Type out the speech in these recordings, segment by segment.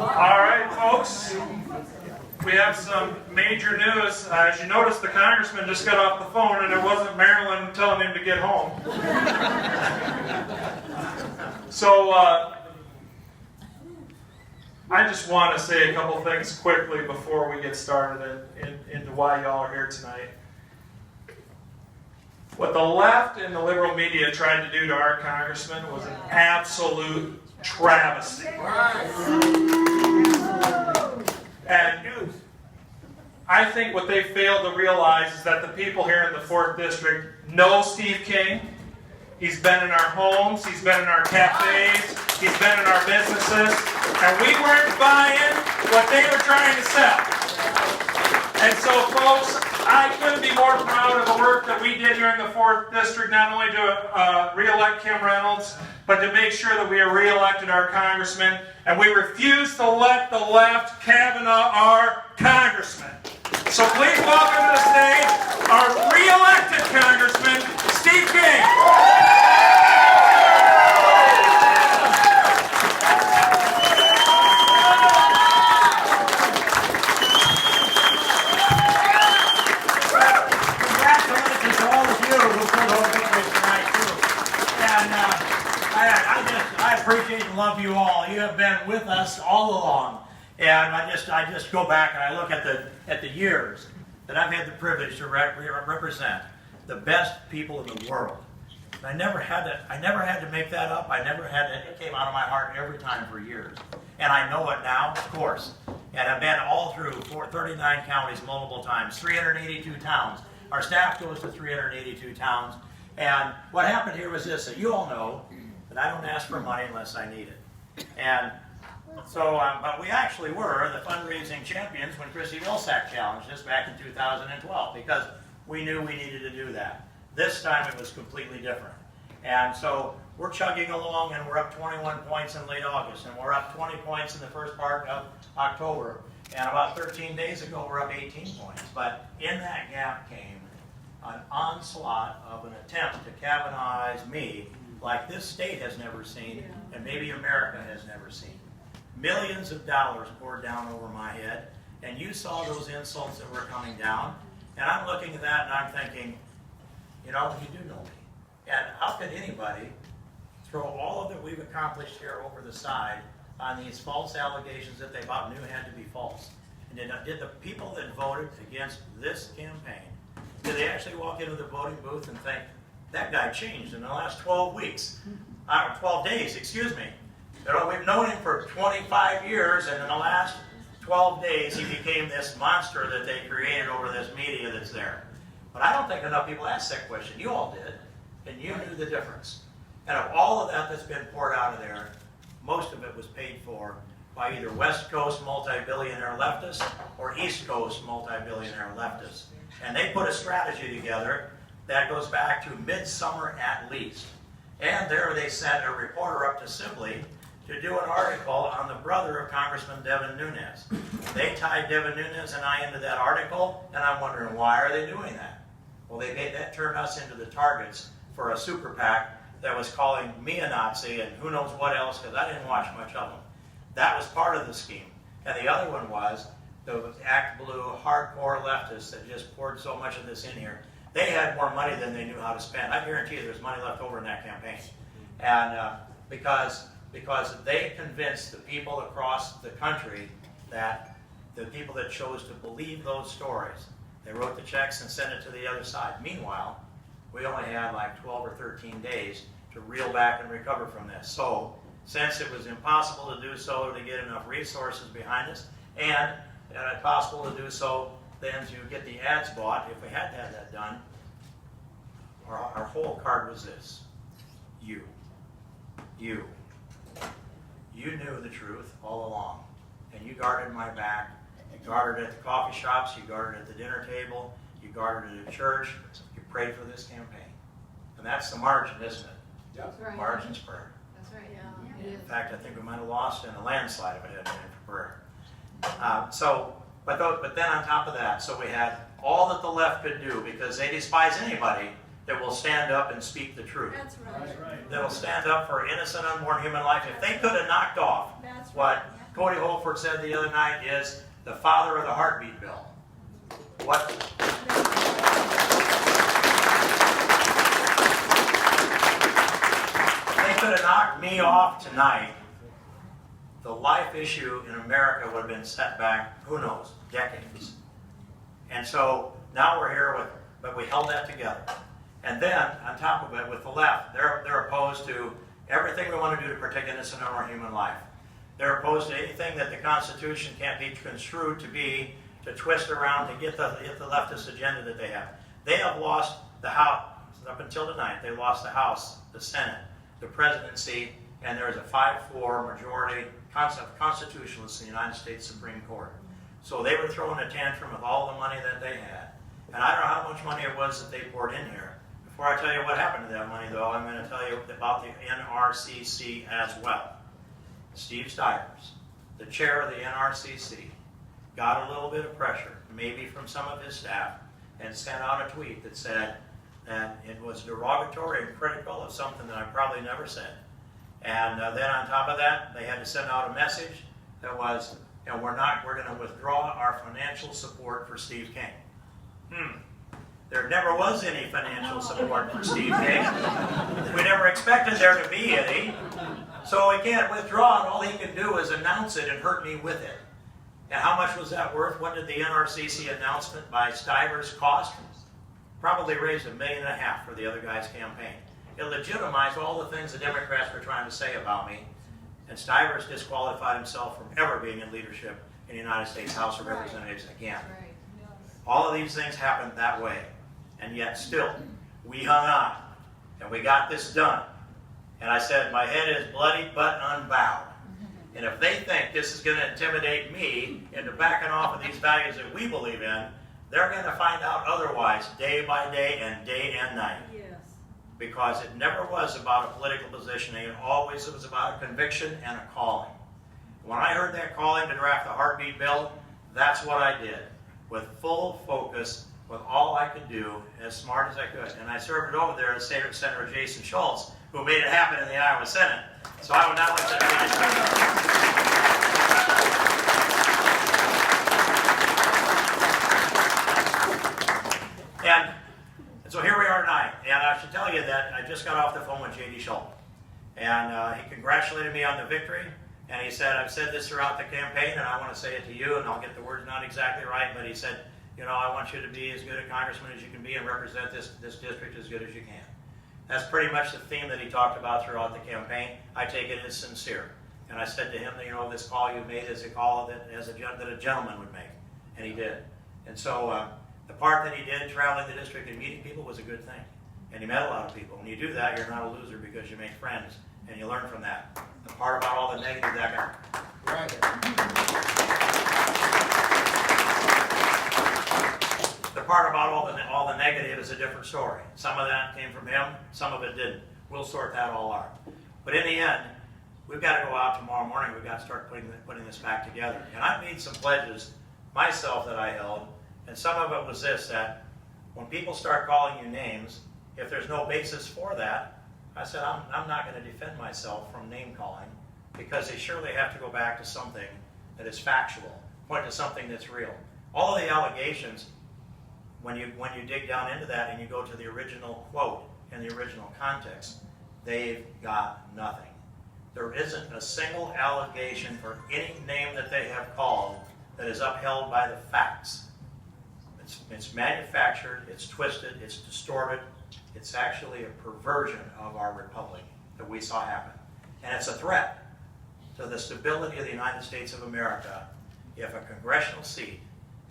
All right, folks. We have some major news. As you notice, the congressman just got off the phone, and it wasn't Marilyn telling him to get home. So, I just want to say a couple things quickly before we get started into why y'all are here tonight. What the left and the liberal media tried to do to our congressman was an absolute travesty. And I think what they failed to realize is that the people here in the 4th District know Steve King. He's been in our homes, he's been in our cafes, he's been in our businesses, and we weren't buying what they were trying to sell. And so, folks, I couldn't be more proud of the work that we did here in the 4th District, not only to re-elect Kim Reynolds, but to make sure that we re-elected our congressman, and we refuse to let the left Kavanaugh our congressman. So please welcome to the stage our re-elected congressman, Steve King. Congratulations to all of you who put on victory tonight, too. And I appreciate and love you all. You have been with us all along. And I just go back and I look at the years that I've had the privilege to represent the best people in the world. And I never had to make that up. It came out of my heart every time for years. And I know it now, of course. And I've been all through 39 counties multiple times, 382 towns. Our staff goes to 382 towns. And what happened here was this, that you all know that I don't ask for money unless I need it. And so, but we actually were the fundraising champions when Chrissy Vilsack challenged us back in 2012 because we knew we needed to do that. This time it was completely different. And so we're chugging along and we're up 21 points in late August and we're up 20 points in the first part of October. And about 13 days ago we're up 18 points. But in that gap came an onslaught of an attempt to Kavanaugh'ize me like this state has never seen and maybe America has never seen. Millions of dollars poured down over my head, and you saw those insults that were coming down, and I'm looking at that and I'm thinking, you know, you do know me. And how could anybody throw all of that we've accomplished here over the side on these false allegations that they thought knew had to be false? And did the people that voted against this campaign, did they actually walk into the voting booth and think, that guy changed in the last 12 days, excuse me. You know, we've known him for 25 years, and in the last 12 days, he became this monster that they created over this media that's there. But I don't think enough people asked that question. You all did, and you knew the difference. And of all of that that's been poured out of there, most of it was paid for by either West Coast multi-billionaire leftists or East Coast multi-billionaire leftists. And they put a strategy together that goes back to midsummer at least. And there they sent a reporter up to Sibley to do an article on the brother of Congressman Devin Nunes. They tied Devin Nunes and I into that article, and I'm wondering, why are they doing that? Well, that turned us into the targets for a super PAC that was calling me a Nazi and who knows what else, because I didn't watch much of them. That was part of the scheme. And the other one was the Act Blue hardcore leftists that just poured so much of this in here. They had more money than they knew how to spend. I guarantee you there's money left over in that campaign. And because they convinced the people across the country that the people that chose to believe those stories, they wrote the checks and sent it to the other side. Meanwhile, we only had like 12 or 13 days to reel back and recover from this. So, since it was impossible to do so to get enough resources behind us, and impossible to do so then to get the ads bought, if we had to have that done, our whole card was this. You. You knew the truth all along, and you guarded my back. You guarded it at the coffee shops, you guarded it at the dinner table, you guarded it at church, you prayed for this campaign. And that's the margin, isn't it? That's right. Margin's prayer. That's right, yeah. In fact, I think we might have lost in a landslide if it hadn't been for prayer. But then on top of that, so we had all that the left could do, because they despise anybody that will stand up and speak the truth. That's right. That'll stand up for innocent, unborn human life. If they could have knocked off That's what right. Cody Holford said the other night, is the father of the heartbeat bill. What? They could have knocked me off tonight. The life issue in America would have been set back, who knows, decades. And so now we're here with, but we held that together. And then, on top of it, with the left, they're opposed to everything we want to do to protect innocent or human life. They're opposed to anything that the Constitution can't be construed to be, to twist around to get the leftist agenda that they have. They have lost the House, up until tonight, they lost the House, the Senate, the presidency, and there is a 5-4 majority constitutionalists in the United States Supreme Court. So they were throwing a tantrum with all the money that they had. And I don't know how much money it was that they poured in here. Before I tell you what happened to that money, though, I'm going to tell you about the NRCC as well. Steve Stivers, the chair of the NRCC, got a little bit of pressure, maybe from some of his staff, and sent out a tweet that said that it was derogatory and critical of something that I probably never said. And then on top of that, they had to send out a message that was, we're going to withdraw our financial support for Steve King. There never was any financial support for Steve King. We never expected there to be any. So he can't withdraw it. All he can do is announce it and hurt me with it. And how much was that worth? What did the NRCC announcement by Stivers cost? Probably raised $1.5 million for the other guy's campaign. It legitimized all the things the Democrats were trying to say about me. And Stivers disqualified himself from ever being in leadership in the United States House of Representatives again. All of these things happened that way. And yet still, we hung on. And we got this done. And I said, my head is bloody but unbowed. And if they think this is going to intimidate me into backing off of these values that we believe in, they're going to find out otherwise day by day and night. Yes. Because it never was about a political positioning. It always was about a conviction and a calling. When I heard that calling to draft the heartbeat bill, that's what I did. With full focus, with all I could do, as smart as I could. And I served it over there to Senator Jason Schultz, who made it happen in the Iowa Senate. So I would not like to And so here we are tonight. And I should tell you that I just got off the phone with J.D. Schultz. And he congratulated me on the victory. And he said, I've said this throughout the campaign, and I want to say it to you, and I'll get the words not exactly right, but he said, I want you to be as good a congressman as you can be and represent this district as good as you can. That's pretty much the theme that he talked about throughout the campaign. I take it as sincere. And I said to him, this call you made is a call that a gentleman would make. And he did. And so the part that he did, traveling the district and meeting people, was a good thing. And he met a lot of people. When you do that, you're not a loser because you make friends. And you learn from that. The part about all the negative that got. Right. The part about all the negative is a different story. Some of that came from him, some of it didn't. We'll sort that all out. But in the end, we've got to go out tomorrow morning. We've got to start putting this back together. And I made some pledges myself that I held, and some of it was this, that when people start calling you names, if there's no basis for that, I said, I'm not going to defend myself from name calling, because they surely have to go back to something that is factual, point to something that's real. All of the allegations, when you dig down into that and you go to the original quote in the original context, they've got nothing. There isn't a single allegation for any name that they have called that is upheld by the facts. It's manufactured, it's twisted, it's distorted. It's actually a perversion of our republic that we saw happen. And it's a threat to the stability of the United States of America if a congressional seat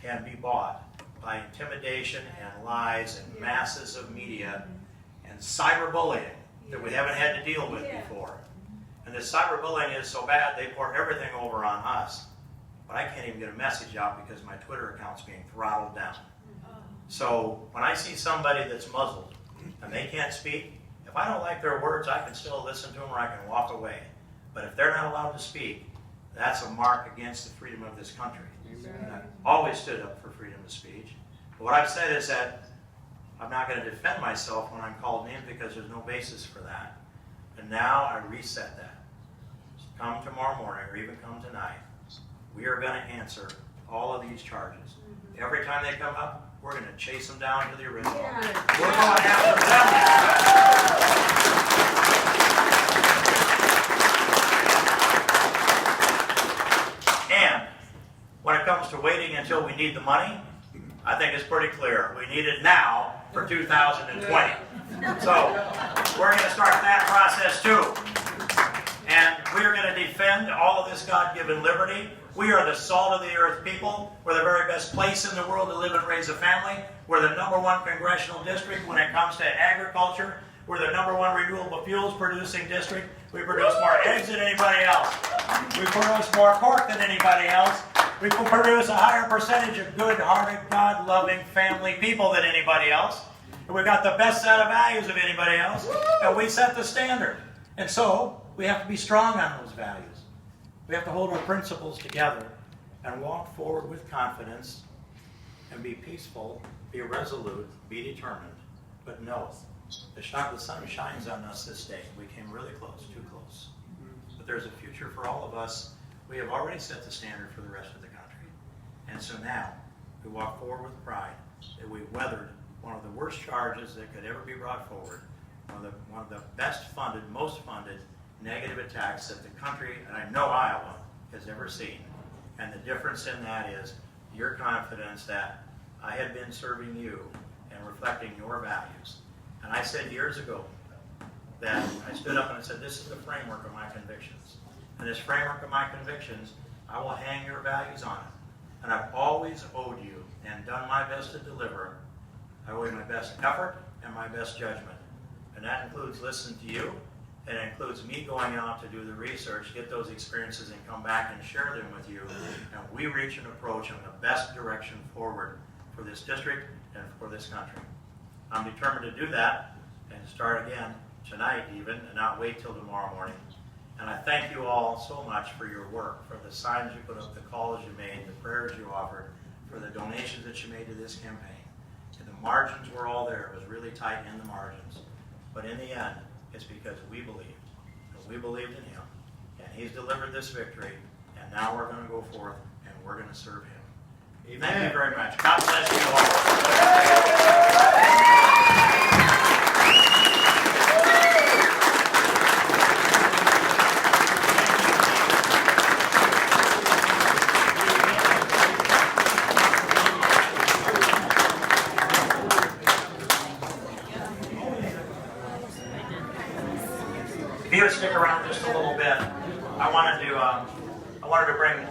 can be bought by intimidation and lies and masses of media and cyberbullying that we haven't had to deal with before. And this cyberbullying is so bad, they pour everything over on us. But I can't even get a message out because my Twitter account's being throttled down. So when I see somebody that's muzzled and they can't speak, if I don't like their words, I can still listen to them or I can walk away. But if they're not allowed to speak, that's a mark against the freedom of this country. And I've always stood up for freedom of speech. But what I've said is that I'm not going to defend myself when I'm called names because there's no basis for that. And now I reset that. come tomorrow morning or even come tonight, we are going to answer all of these charges. Every time they come up, we're going to chase them down to the original. We're going after them. And when it comes to waiting until we need the money, I think it's pretty clear. We need it now for 2020. So we're going to start that process too. And we are going to defend all of this God-given liberty. We are the salt of the earth people. We're the very best place in the world to live and raise a family. We're the #1 congressional district when it comes to agriculture. We're the #1 renewable fuels producing district. We produce more eggs than anybody else. We produce more pork than anybody else. We produce a higher percentage of good-hearted, God-loving family people than anybody else. And we've got the best set of values of anybody else. And we set the standard. And so, we have to be strong on those values. We have to hold our principles together and walk forward with confidence and be peaceful, be resolute, be determined. But know, the sun shines on us this day. We came really close, too close. But there's a future for all of us. We have already set the standard for the rest of the country. And so now, we walk forward with pride that we weathered one of the worst charges that could ever be brought forward, one of the best funded, most funded negative attacks that the country, and I know Iowa, has ever seen. And the difference in that is your confidence that I had been serving you and reflecting your values. And I said years ago that I stood up and I said, this is the framework of my convictions. And this framework of my convictions, I will hang your values on it. And I've always owed you and done my best to deliver. I owe you my best effort and my best judgment. And that includes listening to you. And it includes me going out to do the research, get those experiences, and come back and share them with you. And we reach an approach on the best direction forward for this district and for this country. I'm determined to do that and start again tonight even, and not wait till tomorrow morning. And I thank you all so much for your work, for the signs you put up, the calls you made, the prayers you offered, for the donations that you made to this campaign. And the margins were all there. It was really tight in the margins. But in the end, it's because we believed. And we believed in him. And he's delivered this victory. And now we're going to go forth and we're going to serve him. Amen. Thank you very much. God bless you all. If you would stick around just a little bit, I wanted to bring